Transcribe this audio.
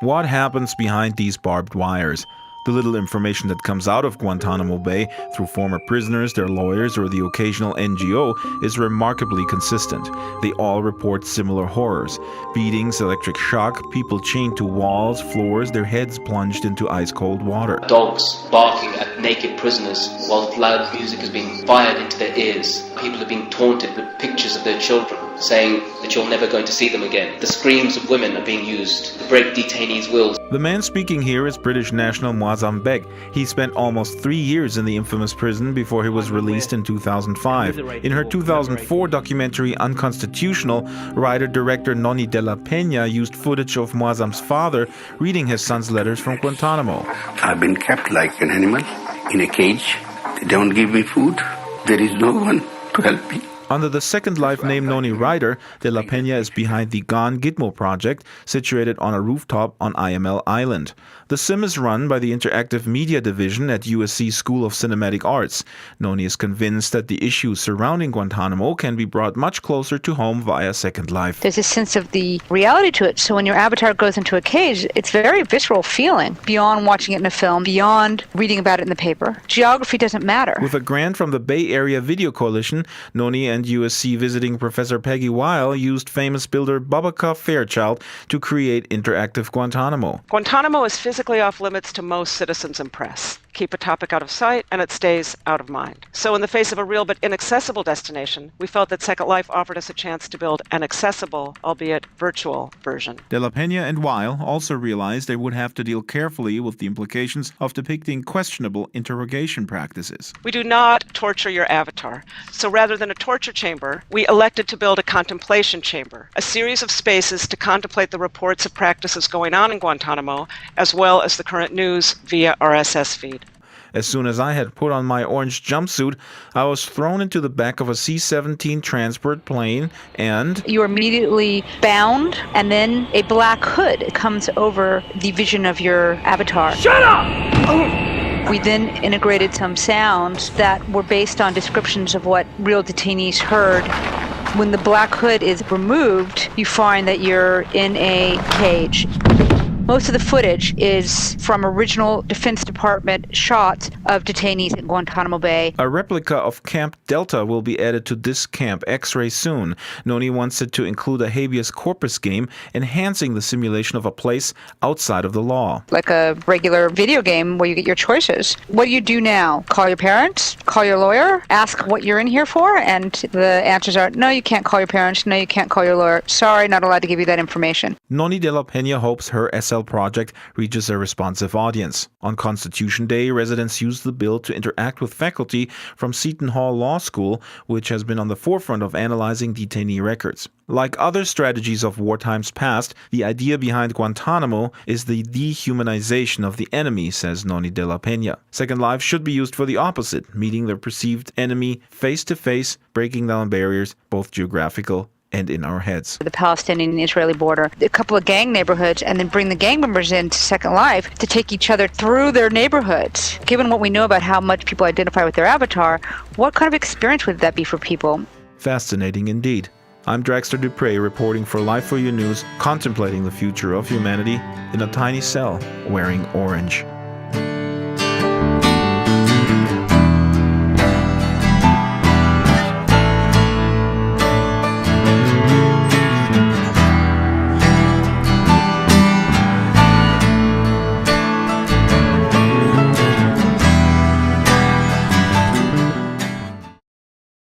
What happens behind these barbed wires? The little information that comes out of Guantanamo Bay through former prisoners, their lawyers, or the occasional NGO is remarkably consistent. They all report similar horrors: beatings, electric shock, people chained to walls, floors, their heads plunged into ice-cold water. Dogs barking at naked prisoners while loud music is being fired into their ears. People are being taunted with pictures of their children, saying that you're never going to see them again. The screams of women are being used to break detainees' wills. The man speaking here is British national Muazzam Beg. He spent almost 3 years in the infamous prison before he was released in 2005. In her 2004 documentary Unconstitutional, writer-director Noni de la Peña used footage of Muazzam's father reading his son's letters from Guantanamo. I've been kept like an animal in a cage. They don't give me food. There is no one to help me. Under the Second Life name Noni Rider, de la Peña is behind the Gitmo project, situated on a rooftop on IML Island. The sim is run by the Interactive Media Division at USC School of Cinematic Arts. Noni is convinced that the issues surrounding Guantanamo can be brought much closer to home via Second Life. There's a sense of the reality to it. So when your avatar goes into a cage, it's a very visceral feeling, beyond watching it in a film, beyond reading about it in the paper. Geography doesn't matter. With a grant from the Bay Area Video Coalition, Noni and USC visiting Professor Peggy Weil used famous builder Bubba Fairchild to create interactive Guantanamo. Guantanamo is physically off limits to most citizens and press. Keep a topic out of sight and it stays out of mind. So in the face of a real but inaccessible destination, we felt that Second Life offered us a chance to build an accessible, albeit virtual, version. De la Peña and Weil also realized they would have to deal carefully with the implications of depicting questionable interrogation practices. We do not torture your avatar. So rather than a torture chamber, we elected to build a contemplation chamber, a series of spaces to contemplate the reports of practices going on in Guantanamo, as well as the current news via RSS feed. As soon as I had put on my orange jumpsuit, I was thrown into the back of a C-17 transport plane and... You're immediately bound, and then a black hood comes over the vision of your avatar. Shut up! We then integrated some sounds that were based on descriptions of what real detainees heard. When the black hood is removed, you find that you're in a cage. Most of the footage is from original Defense Department shots of detainees at Guantanamo Bay. A replica of Camp Delta will be added to this Camp X-Ray soon. Noni wants it to include a habeas corpus game, enhancing the simulation of a place outside of the law. Like a regular video game where you get your choices. What do you do now? Call your parents? Call your lawyer? Ask what you're in here for? And the answers are, no, you can't call your parents. No, you can't call your lawyer. Sorry, not allowed to give you that information. Noni de la Peña hopes her SL project reaches a responsive audience. On Constitution Day, residents used the bill to interact with faculty from Seton Hall Law School, which has been on the forefront of analyzing detainee records. Like other strategies of war times past, the idea behind Guantanamo is the dehumanization of the enemy, says Noni de la Peña. Second Life should be used for the opposite, meeting the perceived enemy face to face, breaking down barriers, both geographical and in our heads. The Palestinian and Israeli border, a couple of gang neighborhoods, and then bring the gang members into Second Life to take each other through their neighborhoods. Given what we know about how much people identify with their avatar, what kind of experience would that be for people? Fascinating indeed. I'm Draxtor Despres, reporting for Life4You News, contemplating the future of humanity in a tiny cell wearing orange.